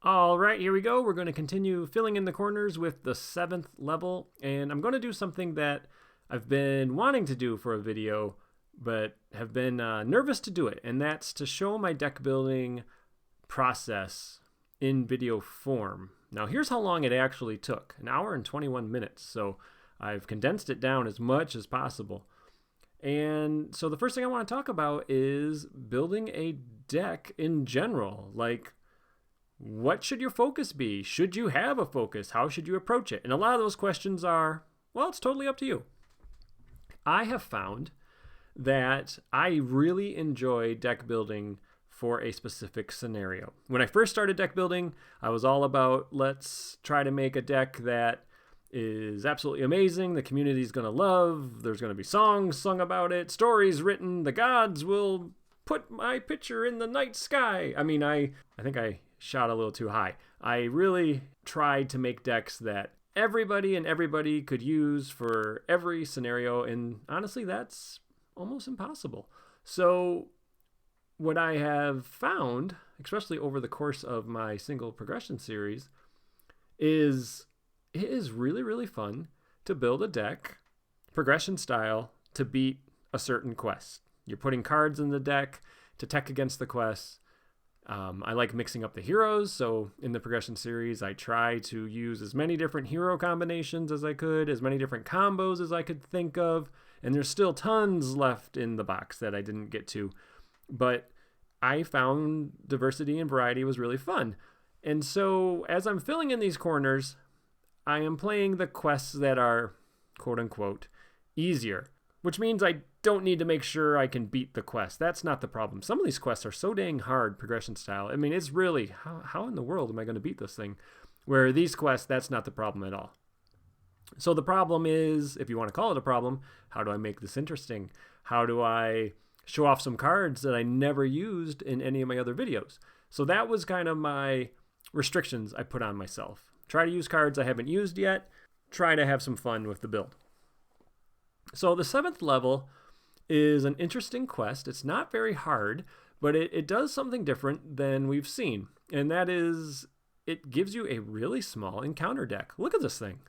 All right, here we go. We're going to continue filling in the corners with the 7th level, and I'm going to do something that I've been wanting to do for a video, but have been nervous to do it, and that's to show my deck building process in video form. Now, here's how long it actually took: an hour and 21 minutes. So I've condensed it down as much as possible. And so the first thing I want to talk about is building a deck in general. Like, what should your focus be? Should you have a focus? How should you approach it? And a lot of those questions are, well, it's totally up to you. I have found that I really enjoy deck building for a specific scenario. When I first started deck building, I was all about, let's try to make a deck that is absolutely amazing, the community is going to love, there's going to be songs sung about it, stories written, the gods will put my picture in the night sky. I think I shot a little too high. I really tried to make decks that everybody could use for every scenario, and honestly, that's almost impossible. So what I have found, especially over the course of my single progression series, is it is really, really fun to build a deck, progression style, to beat a certain quest. You're putting cards in the deck to tech against the quests. I like mixing up the heroes, so in the progression series, I try to use as many different hero combinations as I could, as many different combos as I could think of, and there's still tons left in the box that I didn't get to, but I found diversity and variety was really fun. And so as I'm filling in these corners, I am playing the quests that are, quote-unquote, easier, which means I don't need to make sure I can beat the quest. That's not the problem. Some of these quests are so dang hard progression style. It's really, how in the world am I going to beat this thing? Where these quests, that's not the problem at all. So the problem is, if you want to call it a problem, how do I make this interesting? How do I show off some cards that I never used in any of my other videos? So that was kind of my restrictions I put on myself. Try to use cards I haven't used yet. Try to have some fun with the build. So the 7th level is an interesting quest. It's not very hard, but it does something different than we've seen. And that is, it gives you a really small encounter deck. Look at this thing.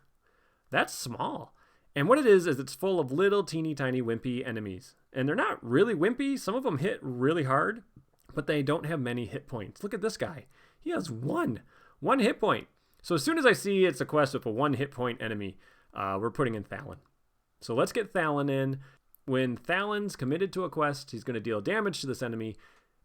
That's small. And what it is it's full of little teeny tiny wimpy enemies. And they're not really wimpy. Some of them hit really hard, but they don't have many hit points. Look at this guy. He has one hit point. So as soon as I see it's a quest with a 1 hit point enemy, we're putting in Thalon. So let's get Thalon in. When Thalon's committed to a quest, he's going to deal damage to this enemy,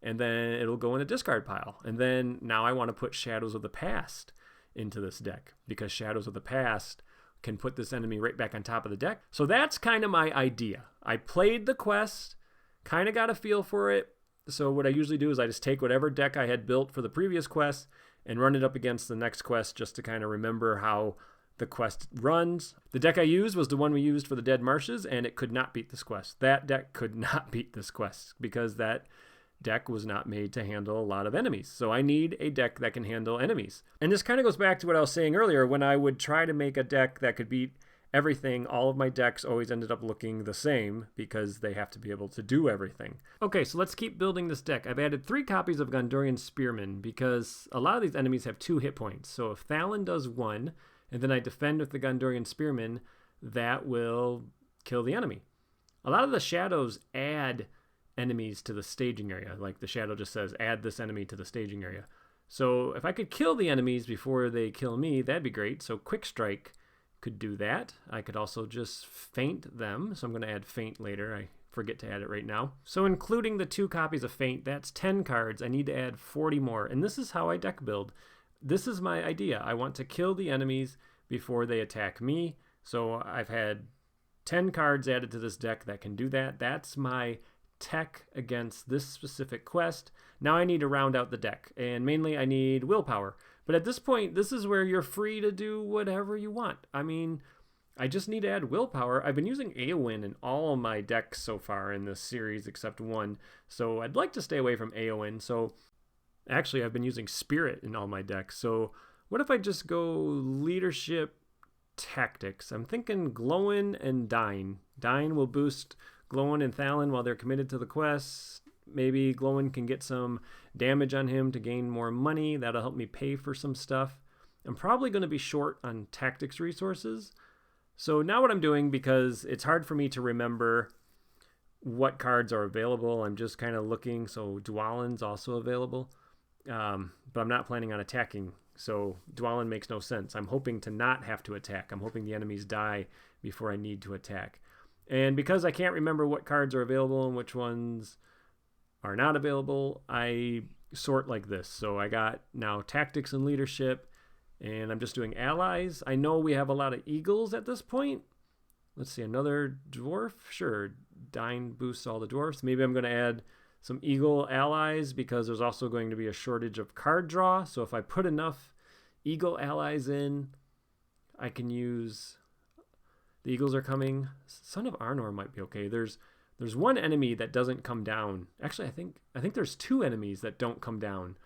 and then it'll go in a discard pile. And then now I want to put Shadows of the Past into this deck, because Shadows of the Past can put this enemy right back on top of the deck. So that's kind of my idea. I played the quest, kind of got a feel for it. So what I usually do is I just take whatever deck I had built for the previous quest and run it up against the next quest just to kind of remember how the quest runs. The deck I used was the one we used for the Dead Marshes, and it could not beat this quest. That deck could not beat this quest because that deck was not made to handle a lot of enemies. So I need a deck that can handle enemies. And this kind of goes back to what I was saying earlier. When I would try to make a deck that could beat everything, all of my decks always ended up looking the same because they have to be able to do everything. Okay, so let's keep building this deck. I've added 3 copies of Gondorian Spearman because a lot of these enemies have 2 hit points. So if Thalon does 1, and then I defend with the Gondorian Spearman, that will kill the enemy. A lot of the shadows add enemies to the staging area. Like the shadow just says, add this enemy to the staging area. So if I could kill the enemies before they kill me, that'd be great. So Quick Strike could do that. I could also just feint them. So I'm going to add feint later. I forget to add it right now. So including the 2 copies of feint, that's 10 cards. I need to add 40 more. And this is how I deck build. This is my idea. I want to kill the enemies before they attack me. So I've had 10 cards added to this deck that can do that. That's my tech against this specific quest. Now I need to round out the deck, and mainly I need willpower. But at this point, this is where you're free to do whatever you want. I just need to add willpower. I've been using Eowyn in all my decks so far in this series except one, so I'd like to stay away from Eowyn. So actually, I've been using Spirit in all my decks. So what if I just go Leadership Tactics? I'm thinking Glowin and Dine. Dine will boost Glowin and Thalon while they're committed to the quest. maybe Glowin can get some damage on him to gain more money. That'll help me pay for some stuff. I'm probably going to be short on tactics resources. So now what I'm doing, because it's hard for me to remember what cards are available, I'm just kind of looking. So Dwalin's also available, but I'm not planning on attacking. So Dwalin makes no sense. I'm hoping to not have to attack. I'm hoping the enemies die before I need to attack. And because I can't remember what cards are available and which ones are not available, I sort like this. So I got now tactics and leadership, and I'm just doing allies. I know we have a lot of eagles at this point. Let's see, another dwarf? Sure, Dine boosts all the dwarfs. Maybe I'm going to add some eagle allies because there's also going to be a shortage of card draw. So if I put enough eagle allies in, I can use... The eagles are coming. Son of Arnor might be okay. There's one enemy that doesn't come down. Actually, I think there's two enemies that don't come down.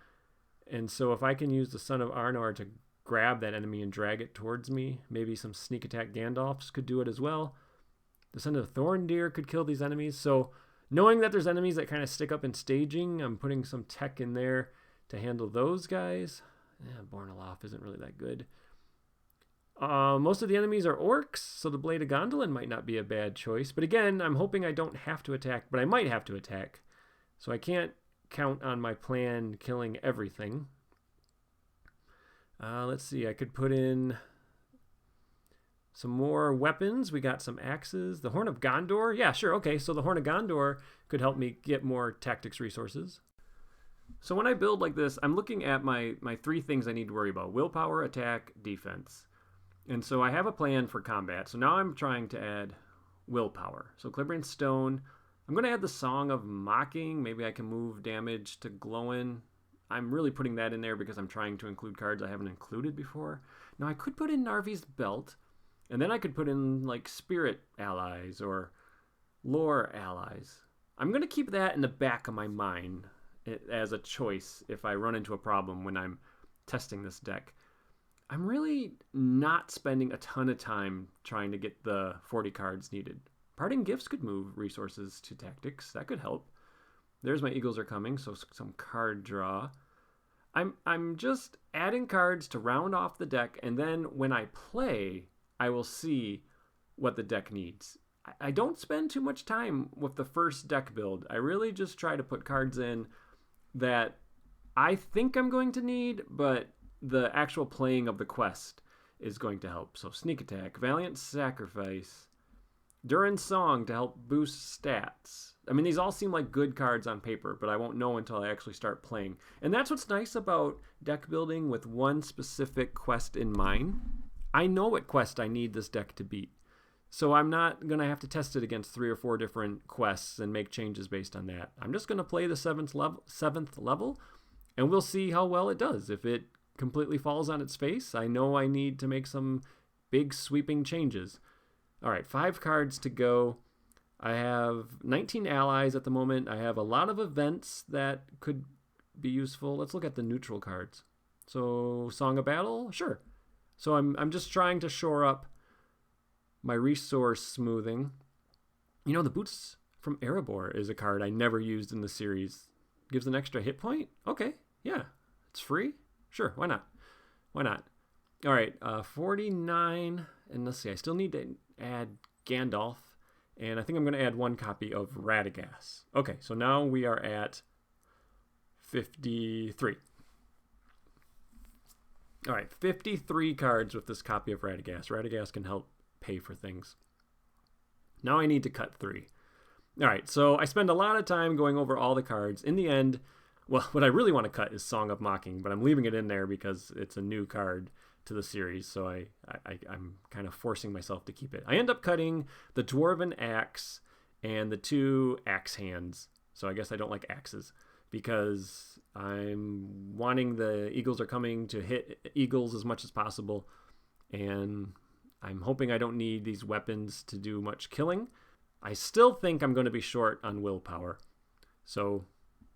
And so if I can use the Son of Arnor to grab that enemy and drag it towards me, maybe some sneak attack Gandalfs could do it as well. The Son of Thorndeer could kill these enemies. So knowing that there's enemies that kind of stick up in staging, I'm putting some tech in there to handle those guys. Bornaloff isn't really that good. Most of the enemies are orcs, so the Blade of Gondolin might not be a bad choice. But again, I'm hoping I don't have to attack, but I might have to attack. So I can't count on my plan killing everything. Let's see, I could put in some more weapons. We got some axes. The Horn of Gondor. Yeah, sure, okay. So the Horn of Gondor could help me get more tactics resources. So when I build like this, I'm looking at my three things I need to worry about. Willpower, attack, defense. And so I have a plan for combat. So now I'm trying to add willpower. So Clibrian Stone. I'm going to add the Song of Mocking. Maybe I can move damage to Glowin. I'm really putting that in there because I'm trying to include cards I haven't included before. Now I could put in Narvi's Belt. And then I could put in like Spirit allies or Lore allies. I'm going to keep that in the back of my mind as a choice if I run into a problem when I'm testing this deck. I'm really not spending a ton of time trying to get the 40 cards needed. Parting Gifts could move resources to tactics. That could help. There's my eagles are coming, so some card draw. I'm just adding cards to round off the deck, and then when I play, I will see what the deck needs. I don't spend too much time with the first deck build. I really just try to put cards in that I think I'm going to need, but the actual playing of the quest is going to help. So Sneak Attack, Valiant Sacrifice, Durin's Song to help boost stats. I mean, these all seem like good cards on paper, but I won't know until I actually start playing. And that's what's nice about deck building with one specific quest in mind. I know what quest I need this deck to beat. So I'm not going to have to test it against 3 or 4 different quests and make changes based on that. I'm just going to play the 7th level, and we'll see how well it does. If it completely falls on its face, I know I need to make some big sweeping changes. All right, 5 cards to go. I have 19 allies at the moment. I have a lot of events that could be useful. Let's look at the neutral cards. So Song of Battle, sure. So I'm just trying to shore up my resource smoothing. You know, the Boots from Erebor is a card I never used in the series. Gives an extra hit point? Okay, yeah. It's free? Sure, why not? Why not? All right, 49, and let's see, I still need to add Gandalf, and I think I'm going to add 1 copy of Radagast. Okay, so now we are at 53. All right, 53 cards with this copy of Radagast. Radagast can help pay for things. Now I need to cut 3. All right, so I spend a lot of time going over all the cards. In the end, well, what I really want to cut is Song of Mocking, but I'm leaving it in there because it's a new card to the series, so I'm kind of forcing myself to keep it. I end up cutting the Dwarven Axe and the 2 Axe Hands, so I guess I don't like axes, because I'm wanting the Eagles are coming to hit Eagles as much as possible, and I'm hoping I don't need these weapons to do much killing. I still think I'm going to be short on willpower, so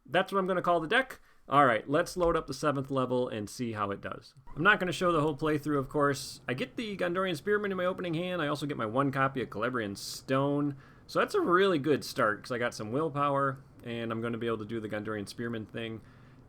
that's what I'm going to call the deck. All right, let's load up the 7th level and see how it does. I'm not going to show the whole playthrough, of course. I get the Gondorian Spearman in my opening hand. I also get my 1 copy of Celebrian Stone. So that's a really good start because I got some willpower and I'm going to be able to do the Gondorian Spearman thing.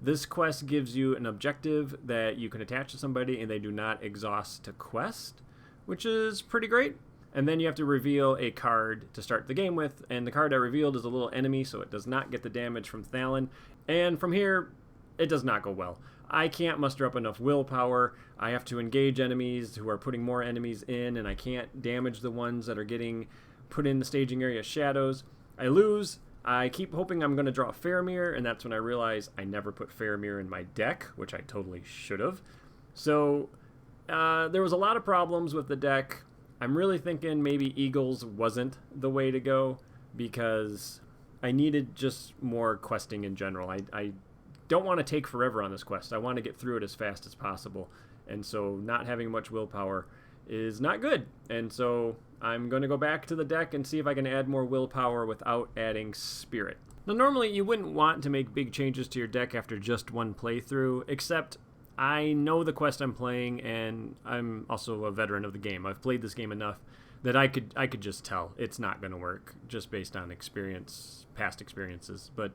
This quest gives you an objective that you can attach to somebody and they do not exhaust to quest, which is pretty great. And then you have to reveal a card to start the game with, and the card I revealed is a little enemy, so it does not get the damage from Thalon. And from here, it does not go well. I can't muster up enough willpower. I have to engage enemies who are putting more enemies in, and I can't damage the ones that are getting put in the staging area shadows. I lose. I keep hoping I'm going to draw Faramir, and that's when I realize I never put Faramir in my deck, which I totally should have. So there was a lot of problems with the deck. I'm really thinking maybe Eagles wasn't the way to go because I needed just more questing in general. I don't want to take forever on this quest. I want to get through it as fast as possible. And so not having much willpower is not good. And so I'm going to go back to the deck and see if I can add more willpower without adding Spirit. Now, normally you wouldn't want to make big changes to your deck after just one playthrough, except I know the quest I'm playing, and I'm also a veteran of the game. I've played this game enough that I could just tell it's not going to work just based on experience, past experiences. But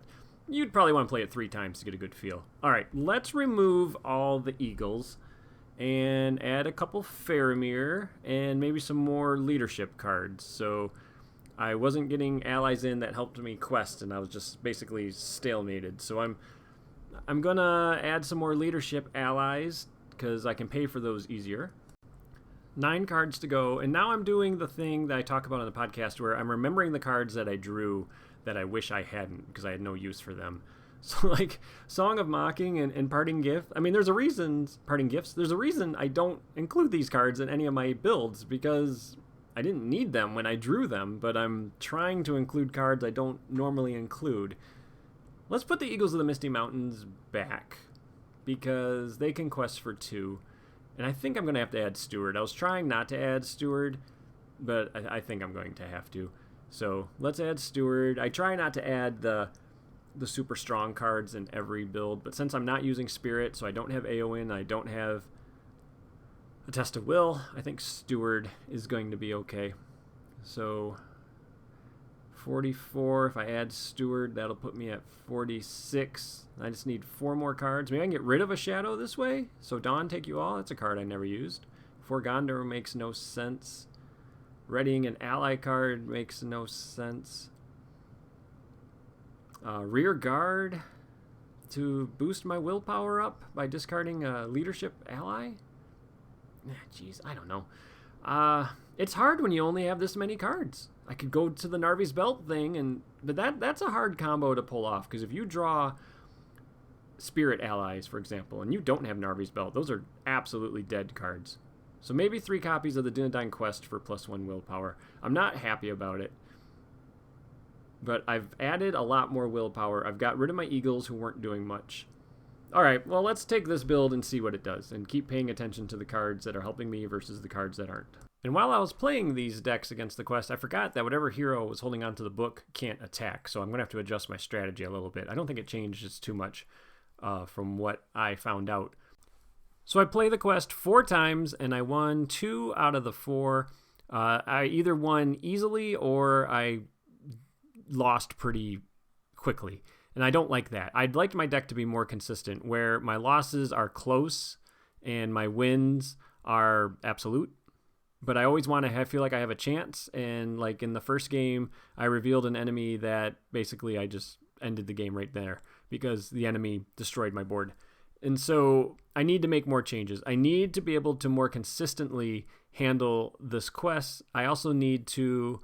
you'd probably want to play it 3 times to get a good feel. All right, let's remove all the Eagles and add a couple Faramir and maybe some more leadership cards. So I wasn't getting allies in that helped me quest, and I was just basically stalemated. So I'm gonna add some more leadership allies because I can pay for those easier. 9 cards to go, and now I'm doing the thing that I talk about on the podcast where I'm remembering the cards that I drew that I wish I hadn't because I had no use for them. So like Song of Mocking and Parting Gift. I mean, there's a reason, Parting Gifts, there's a reason I don't include these cards in any of my builds because I didn't need them when I drew them, but I'm trying to include cards I don't normally include. Let's put the Eagles of the Misty Mountains back because they can quest for 2. And I think I'm going to have to add Steward. I was trying not to add Steward, but I think I'm going to have to. So let's add Steward. I try not to add the super strong cards in every build, but since I'm not using Spirit, so I don't have Eowyn, I don't have a Test of Will, I think Steward is going to be okay. So 44, if I add Steward, that'll put me at 46. I just need 4 more cards. Maybe I can get rid of a shadow this way. So Dawn, take you all. That's a card I never used. For Gondor makes no sense. Readying an ally card makes no sense. Rear guard to boost my willpower up by discarding a leadership ally? Jeez, I don't know. It's hard when you only have this many cards. I could go to the Narvi's Belt thing, but that's a hard combo to pull off, because if you draw Spirit allies, for example, and you don't have Narvi's Belt, those are absolutely dead cards. So maybe 3 copies of the Dunedain Quest for +1 willpower. I'm not happy about it, but I've added a lot more willpower. I've got rid of my Eagles who weren't doing much. All right, well, let's take this build and see what it does, and keep paying attention to the cards that are helping me versus the cards that aren't. And while I was playing these decks against the quest, I forgot that whatever hero was holding onto the book can't attack, so I'm going to have to adjust my strategy a little bit. I don't think it changes too much from what I found out. So I play the quest 4 times, and I won 2 out of the 4. I either won easily or I lost pretty quickly, and I don't like that. I'd like my deck to be more consistent, where my losses are close and my wins are absolute. But I always want to feel like I have a chance, and like in the first game, I revealed an enemy that basically I just ended the game right there because the enemy destroyed my board. And so I need to make more changes. I need to be able to more consistently handle this quest. I also need to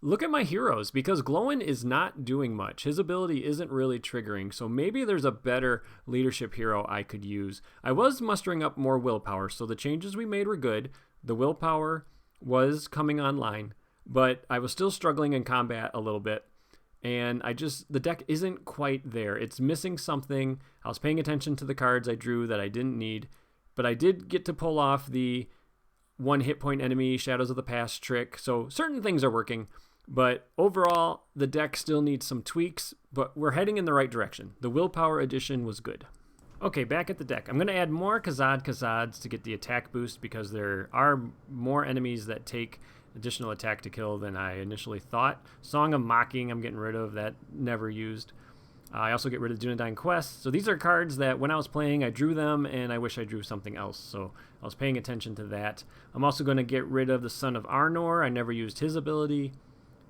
look at my heroes, because Glowin is not doing much. His ability isn't really triggering, so maybe there's a better leadership hero I could use. I was mustering up more willpower, so the changes we made were good. The willpower was coming online, but I was still struggling in combat a little bit, and the deck isn't quite there. It's missing something. I was paying attention to the cards I drew that I didn't need, but I did get to pull off the 1 hit point enemy Shadows of the Past trick, so certain things are working. But overall, the deck still needs some tweaks, but we're heading in the right direction. The willpower addition was good. Okay, back at the deck. I'm going to add more Khazads to get the attack boost, because there are more enemies that take additional attack to kill than I initially thought. Song of Mocking I'm getting rid of, that never used. I also get rid of Dunedain Quest. So these are cards that when I was playing, I drew them, and I wish I drew something else. So I was paying attention to that. I'm also going to get rid of the Son of Arnor. I never used his ability.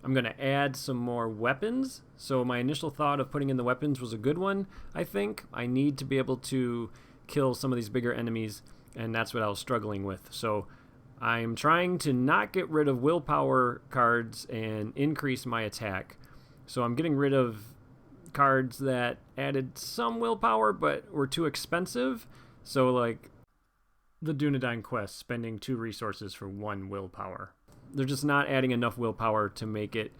I'm going to add some more weapons. So my initial thought of putting in the weapons was a good one, I think. I need to be able to kill some of these bigger enemies, and that's what I was struggling with. So I'm trying to not get rid of willpower cards and increase my attack. So I'm getting rid of cards that added some willpower but were too expensive. So like the Dunedain Quest, spending 2 resources for 1 willpower. They're just not adding enough willpower to make it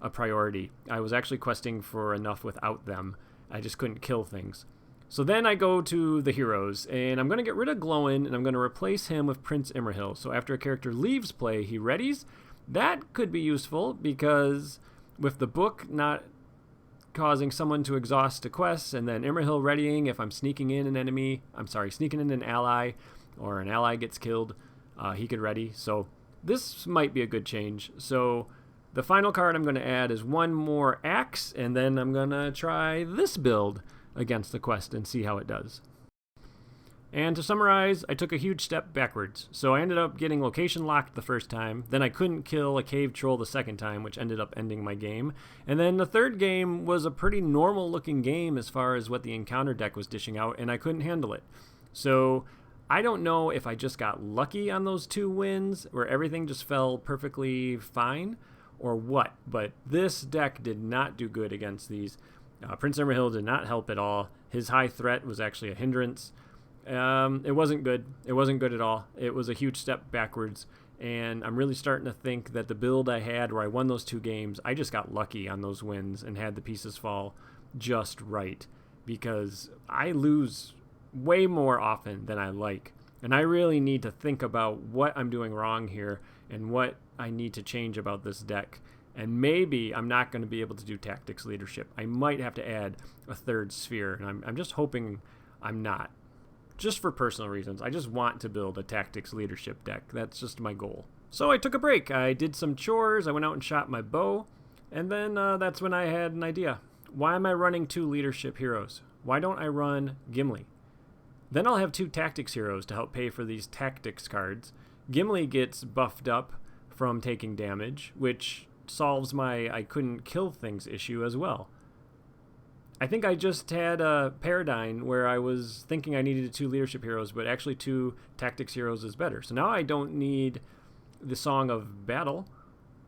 a priority. I was actually questing for enough without them. I just couldn't kill things. So then I go to the heroes, and I'm going to get rid of Glowin, and I'm going to replace him with Prince Imrahil. So after a character leaves play, he readies. That could be useful because with the book not causing someone to exhaust a quest, and then Imrahil readying if I'm sneaking in an ally, or an ally gets killed, he could ready. So this might be a good change. So the final card I'm going to add is 1 more axe, and then I'm going to try this build against the quest and see how it does. And to summarize, I took a huge step backwards. So I ended up getting location locked the first time, then I couldn't kill a cave troll the second time, which ended up ending my game. And then the third game was a pretty normal looking game as far as what the encounter deck was dishing out, and I couldn't handle it. So I don't know if I just got lucky on those 2 wins where everything just fell perfectly fine or what, but this deck did not do good against these. Prince Imrahil did not help at all. His high threat was actually a hindrance. It wasn't good. It wasn't good at all. It was a huge step backwards, and I'm really starting to think that the build I had where I won those 2 games, I just got lucky on those wins and had the pieces fall just right, because I lose way more often than I like, and I really need to think about what I'm doing wrong here and what I need to change about this deck. And maybe I'm not going to be able to do tactics leadership. I might have to add a 3rd sphere, and I'm just hoping I'm not. Just for personal reasons. I just want to build a tactics leadership deck. That's just my goal. So I took a break. I did some chores. I went out and shot my bow. And then that's when I had an idea. Why am I running 2 leadership heroes? Why don't I run Gimli? Then I'll have 2 tactics heroes to help pay for these tactics cards. Gimli gets buffed up from taking damage, which solves my I couldn't kill things issue as well. I think I just had a paradigm where I was thinking I needed 2 leadership heroes, but actually 2 tactics heroes is better. So now I don't need the Song of Battle.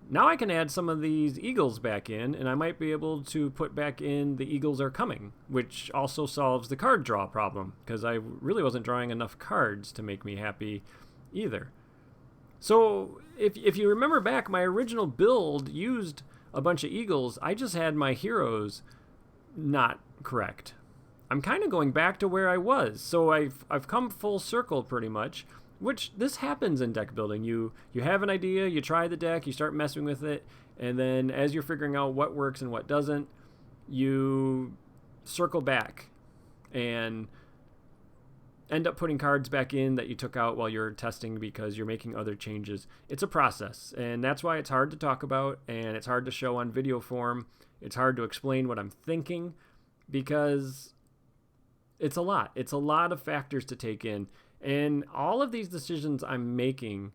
Now I can add some of these eagles back in, and I might be able to put back in the eagles are coming, which also solves the card draw problem, because I really wasn't drawing enough cards to make me happy either. So if you remember back, my original build used a bunch of eagles. I just had my heroes not correct. I'm kind of going back to where I was. So I've come full circle pretty much, which this happens in deck building. You have an idea, you try the deck, you start messing with it, and then as you're figuring out what works and what doesn't, you circle back and end up putting cards back in that you took out while you're testing because you're making other changes. It's a process, and that's why it's hard to talk about, and it's hard to show on video form. It's hard to explain what I'm thinking because it's a lot. It's a lot of factors to take in, and all of these decisions I'm making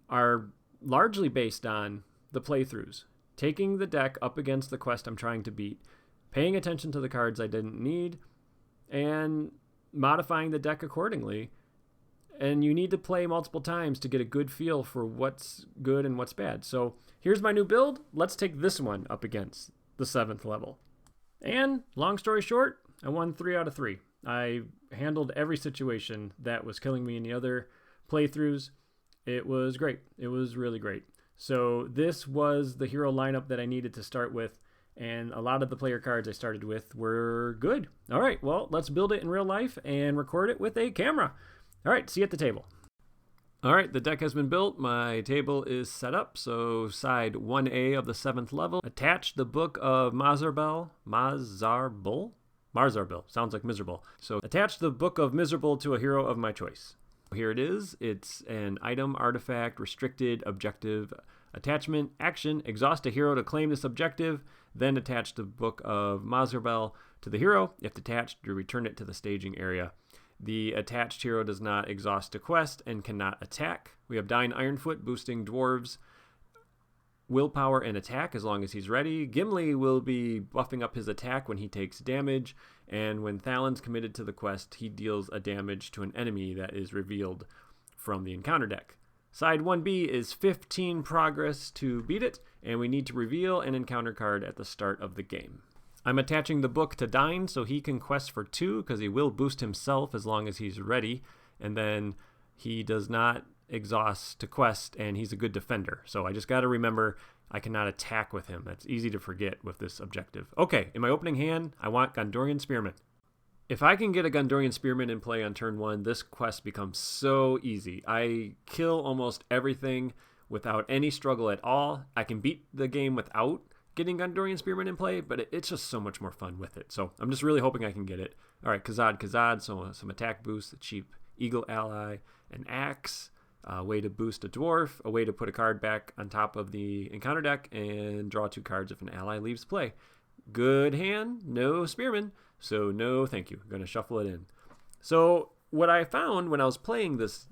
are largely based on the playthroughs, taking the deck up against the quest I'm trying to beat, paying attention to the cards I didn't need, and modifying the deck accordingly. And you need to play multiple times to get a good feel for what's good and what's bad. So here's my new build. Let's take this one up against the 7th level. And long story short, I won 3 out of 3. I handled every situation that was killing me in the other playthroughs. It was great. It was really great. So this was the hero lineup that I needed to start with, and a lot of the player cards I started with were good. All right, well, let's build it in real life and record it with a camera. All right, see you at the table. All right, the deck has been built. My table is set up. So side 1A of the 7th level. Attach the Book of Mazarbel. Marzarbil. Sounds like miserable. So attach the Book of Miserable to a hero of my choice. Here it is. It's an item, artifact, restricted, objective. Attachment, action, exhaust a hero to claim this objective, then attach the Book of Mazarbel to the hero. If detached, you return it to the staging area. The attached hero does not exhaust a quest and cannot attack. We have Dine Ironfoot boosting dwarves willpower and attack as long as he's ready. Gimli will be buffing up his attack when he takes damage, and when Thalin's committed to the quest, he deals a damage to an enemy that is revealed from the encounter deck. Side 1B is 15 progress to beat it, and we need to reveal an encounter card at the start of the game. I'm attaching the book to Dine so he can quest for 2 because he will boost himself as long as he's ready, and then he does not exhaust to quest, and he's a good defender. So I just got to remember I cannot attack with him. That's easy to forget with this objective. Okay, in my opening hand, I want Gondorian Spearman. If I can get a Gondorian Spearman in play on turn 1, this quest becomes so easy. I kill almost everything without any struggle at all. I can beat the game without getting Gondorian Spearman in play, but it's just so much more fun with it. So I'm just really hoping I can get it. All right, Kazad, so some attack boost, a cheap Eagle ally, an axe, a way to boost a dwarf, a way to put a card back on top of the encounter deck, and draw 2 cards if an ally leaves play. Good hand, no Spearman, so no thank you. I'm going to shuffle it in. So what I found when I was playing this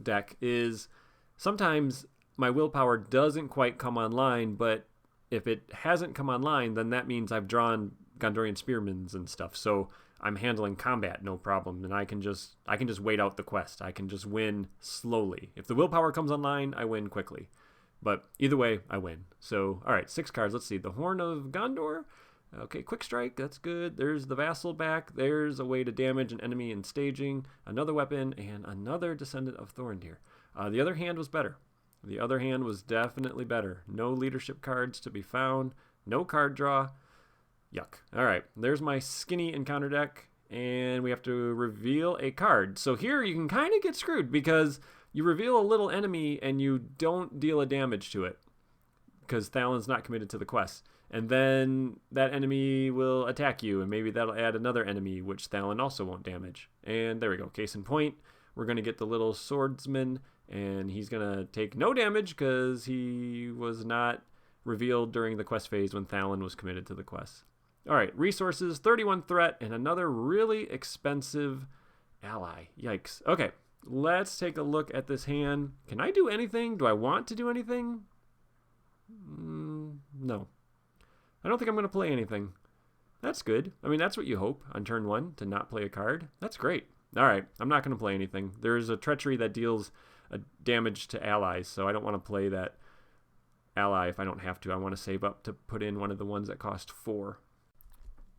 deck is sometimes my willpower doesn't quite come online, but if it hasn't come online, then that means I've drawn Gondorian Spearmans and stuff. So I'm handling combat no problem, and I can just wait out the quest. I can just win slowly. If the willpower comes online, I win quickly. But either way, I win. So, all right, 6 cards. Let's see. The Horn of Gondor. Okay, Quick Strike. That's good. There's the Vassal back. There's a way to damage an enemy in staging. Another weapon, and another Descendant of Thorndeer. The other hand was better. The other hand was definitely better. No leadership cards to be found. No card draw. Yuck. All right, there's my skinny encounter deck, and we have to reveal a card. So here you can kind of get screwed because you reveal a little enemy and you don't deal a damage to it because Thalin's not committed to the quest. And then that enemy will attack you, and maybe that'll add another enemy, which Thalin also won't damage. And there we go. Case in point, we're going to get the little swordsman, and he's going to take no damage because he was not revealed during the quest phase when Thalin was committed to the quest. All right, resources, 31 threat, and another really expensive ally. Yikes. Okay, let's take a look at this hand. Can I do anything? Do I want to do anything? No. I don't think I'm going to play anything. That's good. I mean, that's what you hope on turn 1, to not play a card. That's great. All right, I'm not going to play anything. There's a treachery that deals damage to allies, so I don't want to play that ally if I don't have to. I want to save up to put in one of the ones that cost 4.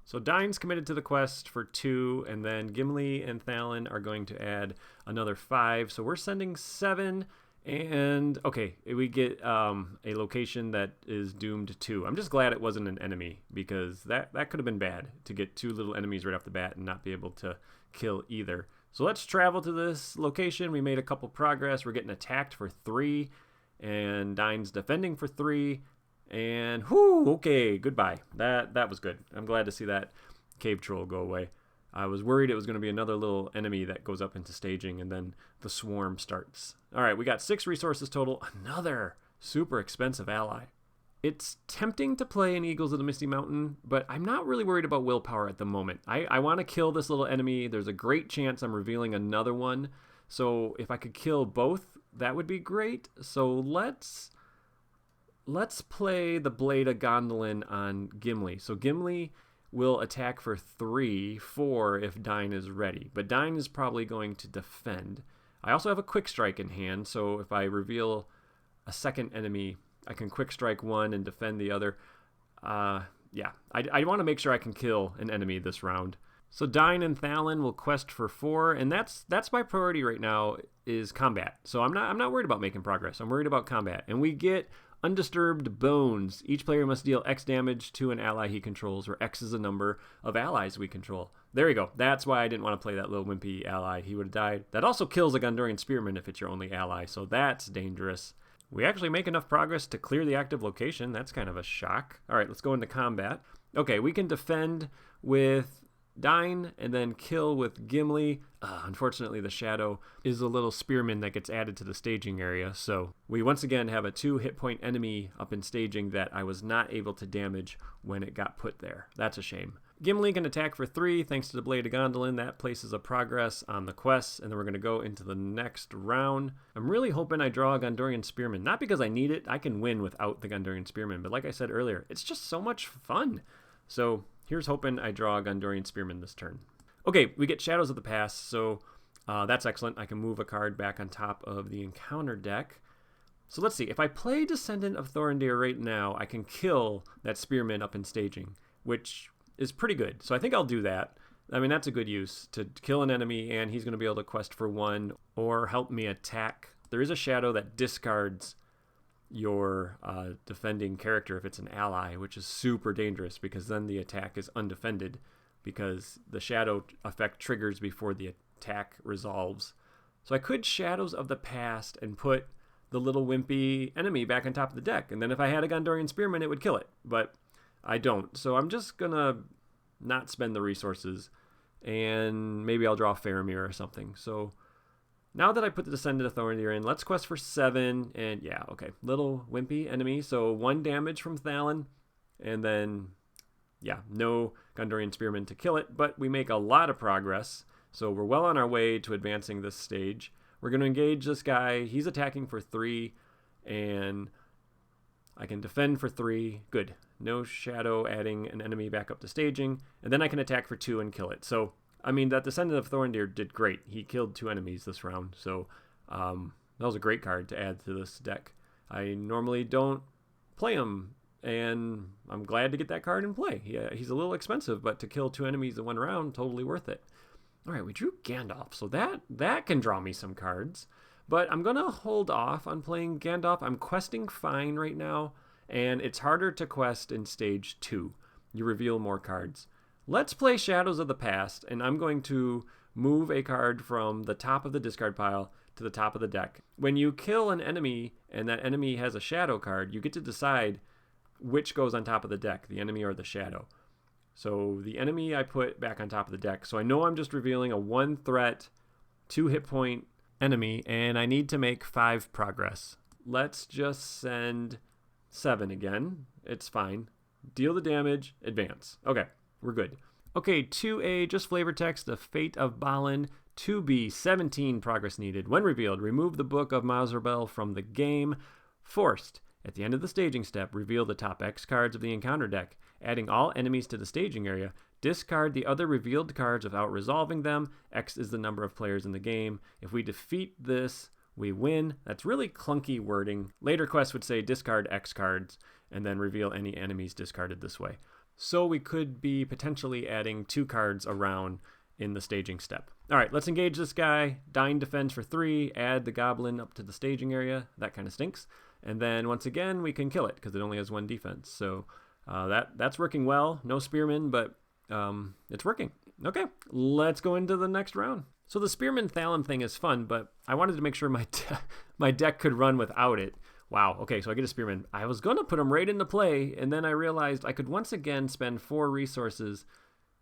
So Dine's committed to the quest for 2, and then Gimli and Thalin are going to add another 5. So we're sending 7, and okay, we get a location that is doomed to. I'm just glad it wasn't an enemy, because that could have been bad to get 2 little enemies right off the bat and not be able to kill either. So let's travel to this location. We made a couple progress. We're getting attacked for 3, and Dine's defending for 3. And whoo, okay, goodbye. That was good. I'm glad to see that cave troll go away. I was worried it was going to be another little enemy that goes up into staging, and then the swarm starts. All right, we got 6 resources total. Another super expensive ally. It's tempting to play an Eagles of the Misty Mountain, but I'm not really worried about willpower at the moment. I want to kill this little enemy. There's a great chance I'm revealing another one. So if I could kill both, that would be great. So let's play the Blade of Gondolin on Gimli. So Gimli will attack for 3, 4 if Dine is ready. But Dine is probably going to defend. I also have a Quick Strike in hand, so if I reveal a second enemy, I can Quick Strike one and defend the other. Yeah, I want to make sure I can kill an enemy this round. So Dine and Thalin will quest for 4, and that's my priority right now is combat. So I'm not worried about making progress. I'm worried about combat. And we get Undisturbed Bones. Each player must deal X damage to an ally he controls, where X is the number of allies we control. There we go. That's why I didn't want to play that little wimpy ally. He would have died. That also kills a Gondorian Spearman if it's your only ally, so that's dangerous. We actually make enough progress to clear the active location. That's kind of a shock. All right, let's go into combat. Okay, we can defend with Dine and then kill with Gimli. Unfortunately, the shadow is a little spearman that gets added to the staging area. So we once again have a 2 hit point enemy up in staging that I was not able to damage when it got put there. That's a shame. Gimli can attack for 3 thanks to the Blade of Gondolin. That places a progress on the quest, and then we're going to go into the next round. I'm really hoping I draw a Gondorian Spearman. Not because I need it. I can win without the Gondorian Spearman. But like I said earlier, it's just so much fun. So here's hoping I draw a Gondorian Spearman this turn. Okay, we get Shadows of the Past, so that's excellent. I can move a card back on top of the encounter deck. So let's see. If I play Descendant of Thorndir right now, I can kill that Spearman up in staging, which is pretty good. So I think I'll do that. I mean, that's a good use to kill an enemy, and he's going to be able to quest for 1 or help me attack. There is a shadow that discards your defending character if it's an ally, which is super dangerous because then the attack is undefended because the shadow effect triggers before the attack resolves. So I could Shadows of the Past and put the little wimpy enemy back on top of the deck, and then if I had a Gondorian Spearman, it would kill it, but I don't. So I'm just going to not spend the resources, and maybe I'll draw Faramir or something. So now that I put the Descendant of Thorndir in, let's quest for 7, and yeah, okay, little wimpy enemy, so 1 damage from Thalon, and then, yeah, no Gondorian Spearman to kill it, but we make a lot of progress, so we're well on our way to advancing this stage. We're going to engage this guy. He's attacking for 3, and I can defend for 3. Good. No shadow adding an enemy back up to staging, and then I can attack for 2 and kill it. So I mean, that Descendant of Thorndir did great. He killed 2 enemies this round, so that was a great card to add to this deck. I normally don't play him, and I'm glad to get that card in play. He's a little expensive, but to kill 2 enemies in 1 round, totally worth it. All right, we drew Gandalf, so that can draw me some cards. But I'm going to hold off on playing Gandalf. I'm questing fine right now, and it's harder to quest in stage 2. You reveal more cards. Let's play Shadows of the Past, and I'm going to move a card from the top of the discard pile to the top of the deck. When you kill an enemy and that enemy has a shadow card, you get to decide which goes on top of the deck, the enemy or the shadow. So the enemy I put back on top of the deck. So I know I'm just revealing a 1 threat, 2 hit point enemy, and I need to make 5 progress. Let's just send 7 again. It's fine. Deal the damage, advance. Okay. We're good. Okay, 2A, just flavor text, The Fate of Balin. 2B, 17 progress needed. When revealed, remove the Book of Mazarbel from the game. Forced, at the end of the staging step, reveal the top X cards of the encounter deck, adding all enemies to the staging area. Discard the other revealed cards without resolving them. X is the number of players in the game. If we defeat this, we win. That's really clunky wording. Later quests would say discard X cards and then reveal any enemies discarded this way. So we could be potentially adding 2 cards around in the staging step. All right, let's engage this guy. Dine defends for 3, add the goblin up to the staging area. That kind of stinks. And then once again, we can kill it because it only has 1 defense. So that's working well. No spearman, but it's working. Okay, let's go into the next round. So the Spearman Thalon thing is fun, but I wanted to make sure my deck could run without it. Wow, okay, so I get a Spearman. I was going to put him right into play, and then I realized I could once again spend 4 resources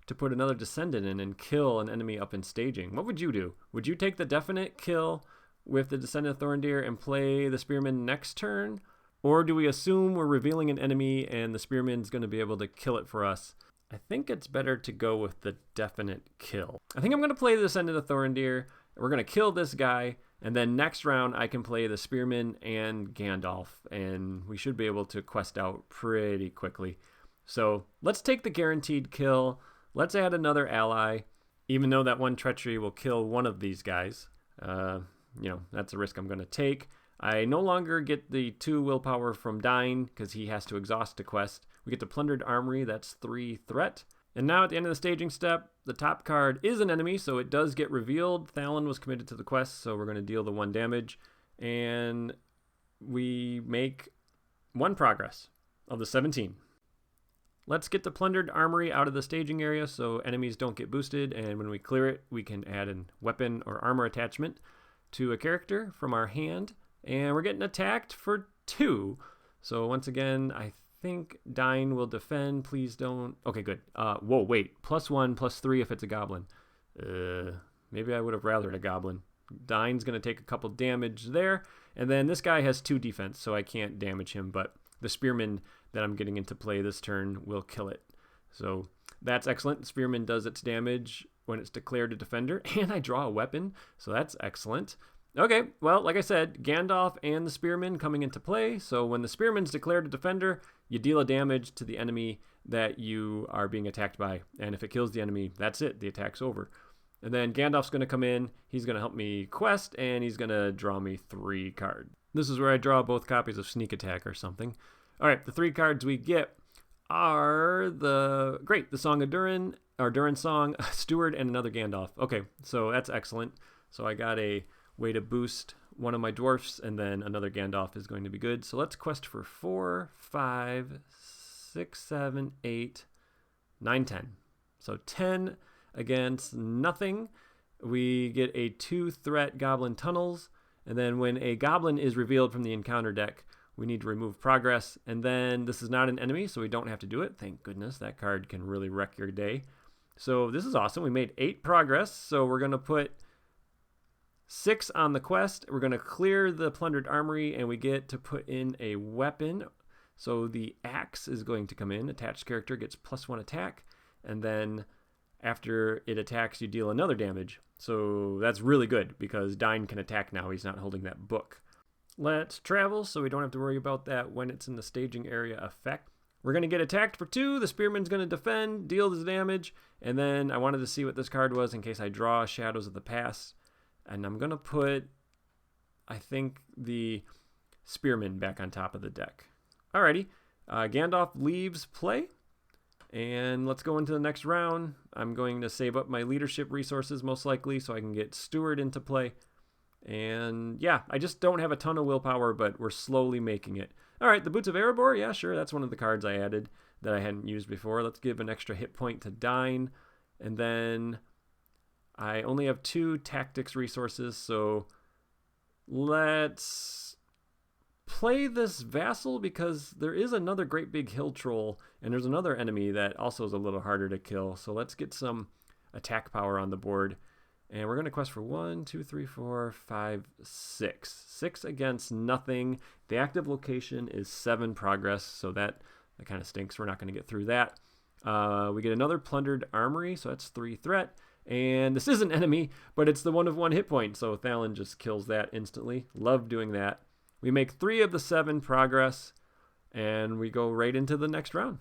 to put another Descendant in and kill an enemy up in staging. What would you do? Would you take the definite kill with the Descendant of Thorndir and play the Spearman next turn? Or do we assume we're revealing an enemy and the Spearman's going to be able to kill it for us? I think it's better to go with the definite kill. I think I'm going to play the Descendant of Thorndir. We're going to kill this guy. And then next round, I can play the Spearman and Gandalf, and we should be able to quest out pretty quickly. So let's take the guaranteed kill. Let's add another ally, even though that 1 treachery will kill one of these guys. That's a risk I'm going to take. I no longer get the 2 willpower from Dine because he has to exhaust a quest. We get the Plundered Armory. That's 3 threat. And now at the end of the staging step, the top card is an enemy, so it does get revealed. Thalon was committed to the quest, so we're going to deal the 1 damage. And we make 1 progress of the 17. Let's get the Plundered Armory out of the staging area so enemies don't get boosted, and when we clear it, we can add a weapon or armor attachment to a character from our hand. And we're getting attacked for 2. So once again, I think Dine will defend. Please don't. Okay, good. Whoa, wait. +1, +3 if it's a goblin. Maybe I would have rathered a goblin. Dine's going to take a couple damage there. And then this guy has 2 defense, so I can't damage him. But the Spearman that I'm getting into play this turn will kill it. So that's excellent. The Spearman does its damage when it's declared a defender. And I draw a weapon, so that's excellent. Okay, well, like I said, Gandalf and the Spearman coming into play. So when the Spearman's declared a defender, you deal a damage to the enemy that you are being attacked by. And if it kills the enemy, that's it. The attack's over. And then Gandalf's going to come in. He's going to help me quest, and he's going to draw me 3 cards. This is where I draw both copies of Sneak Attack or something. All right, the 3 cards we get are the Song of Durin, or Durin's Song, Steward, and another Gandalf. Okay, so that's excellent. So I got a way to boost one of my dwarfs, and then another Gandalf is going to be good. So let's quest for 4, 5, 6, 7, 8, 9, 10. So 10 against nothing. We get a 2-threat Goblin Tunnels, and then when a goblin is revealed from the encounter deck, we need to remove progress, and then this is not an enemy, so we don't have to do it. Thank goodness. That card can really wreck your day. So this is awesome. We made 8 progress, so we're going to put 6 on the quest. We're going to clear the plundered armory, and we get to put in a weapon. So the axe is going to come in. Attached character gets +1 attack, and then after it attacks, you deal another damage. So that's really good because Dine can attack now. He's not holding that book. Let's travel so we don't have to worry about that when it's in the staging area effect. We're going to get attacked for 2. The Spearman's going to defend, deal the damage, and then I wanted to see what this card was in case I draw Shadows of the Past. And I'm going to put, I think, the Spearman back on top of the deck. Alrighty, Gandalf leaves play. And let's go into the next round. I'm going to save up my leadership resources most likely so I can get Steward into play. And yeah, I just don't have a ton of willpower, but we're slowly making it. All right, the Boots of Erebor. Yeah, sure. That's one of the cards I added that I hadn't used before. Let's give an extra hit point to Dine. And then I only have 2 tactics resources, so let's play this Vassal because there is another great big hill troll, and there's another enemy that also is a little harder to kill. So let's get some attack power on the board. And we're going to quest for 1, 2, 3, 4, 5, 6. 6 against nothing. The active location is 7 progress, so that kind of stinks. We're not going to get through that. We get another plundered armory, so that's 3 threat. And this is an enemy, but it's the one of 1 hit point, so Thalon just kills that instantly. Love doing that. We make 3 of the 7 progress, and we go right into the next round.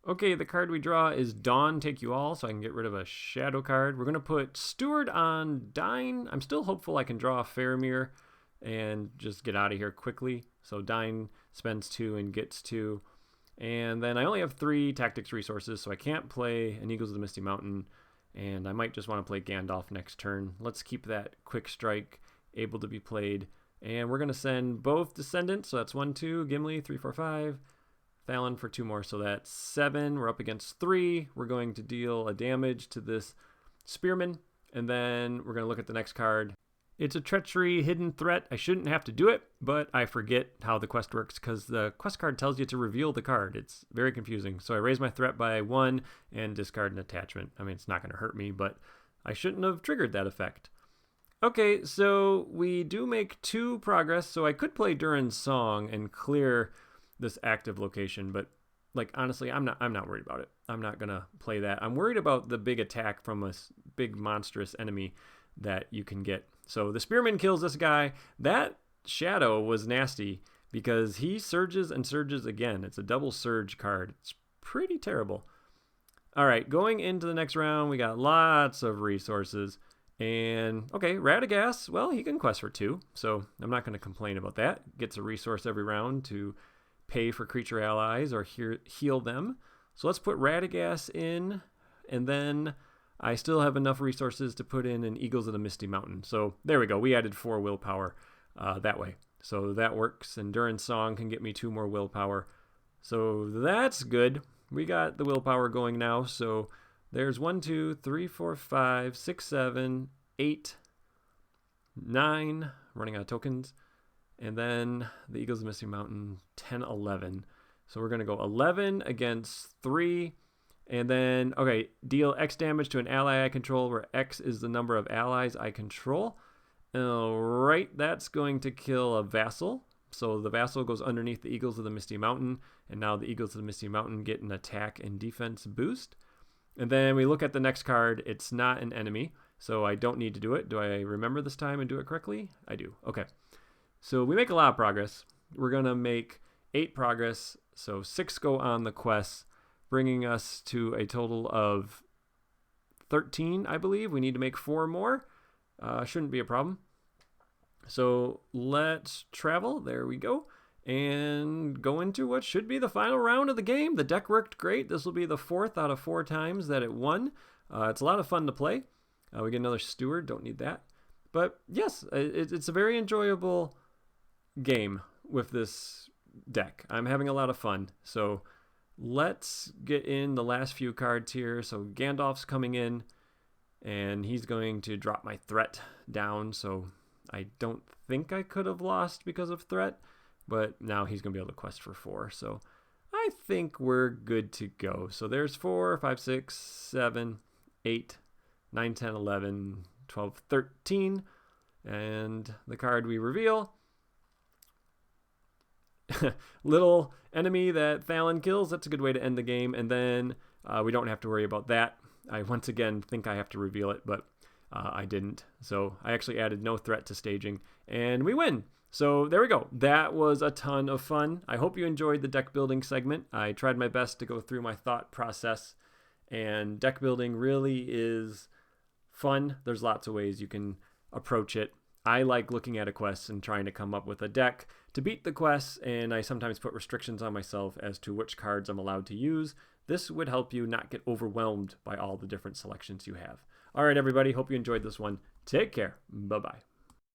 Okay, the card we draw is Dawn Take You All, so I can get rid of a shadow card. We're going to put Steward on Dine. I'm still hopeful I can draw Faramir and just get out of here quickly. So Dine spends 2 and gets 2. And then I only have 3 tactics resources, so I can't play an Eagles of the Misty Mountain, and I might just want to play Gandalf next turn. Let's keep that quick strike able to be played. And we're going to send both Descendants, so that's 1, 2, Gimli, 3, 4, 5, Thalon for 2 more, so that's 7. We're up against 3. We're going to deal a damage to this Spearman, and then we're going to look at the next card. It's a Treachery Hidden Threat. I shouldn't have to do it, but I forget how the quest works because the quest card tells you to reveal the card. It's very confusing. So I raise my threat by 1 and discard an attachment. I mean, it's not going to hurt me, but I shouldn't have triggered that effect. Okay, so we do make 2 progress, so I could play Durin's Song and clear this active location, but like honestly, I'm not worried about it. I'm not gonna play that. I'm worried about the big attack from a big monstrous enemy that you can get. So the Spearman kills this guy. That Shadow was nasty because he surges and surges again. It's a double surge card. It's pretty terrible. All right, going into the next round, we got lots of resources. And, okay, Radagast, well, he can quest for 2, so I'm not going to complain about that. Gets a resource every round to pay for creature allies or heal them. So let's put Radagast in, and then I still have enough resources to put in an Eagles of the Misty Mountain. So there we go. We added 4 willpower that way. So that works, and Durin's Song can get me 2 more willpower. So that's good. We got the willpower going now, so there's 1, 2, 3, 4, 5, 6, 7, 8, 9, running out of tokens. And then the Eagles of the Misty Mountain, 10, 11. So we're going to go 11 against 3. And then, okay, deal X damage to an ally I control, where X is the number of allies I control. All right, that's going to kill a vassal. So the vassal goes underneath the Eagles of the Misty Mountain, and now the Eagles of the Misty Mountain get an attack and defense boost. And then we look at the next card. It's not an enemy, so I don't need to do it. Do I remember this time and do it correctly? I do. Okay. So we make a lot of progress. We're going to make 8 progress, so 6 go on the quest, bringing us to a total of 13, I believe. We need to make 4 more. Shouldn't be a problem. So let's travel. There we go. And go into what should be the final round of the game. The deck worked great. This will be the 4th out of 4 times that it won. It's a lot of fun to play. We get another steward. Don't need that. But yes, it's a very enjoyable game with this deck. I'm having a lot of fun. So let's get in the last few cards here. So Gandalf's coming in, and he's going to drop my threat down. So I don't think I could have lost because of threat, but now he's going to be able to quest for 4. So I think we're good to go. So there's 4, 5, 6, 7, 8, 9, 10, 11, 12, 13. And the card we reveal, little enemy that Thalon kills. That's a good way to end the game. And then we don't have to worry about that. I once again think I have to reveal it, but I didn't. So I actually added no threat to staging, and we win. So there we go. That was a ton of fun. I hope you enjoyed the deck building segment. I tried my best to go through my thought process, and deck building really is fun. There's lots of ways you can approach it. I like looking at a quest and trying to come up with a deck to beat the quests, and I sometimes put restrictions on myself as to which cards I'm allowed to use. This would help you not get overwhelmed by all the different selections you have. All right, everybody. Hope you enjoyed this one. Take care. Bye-bye.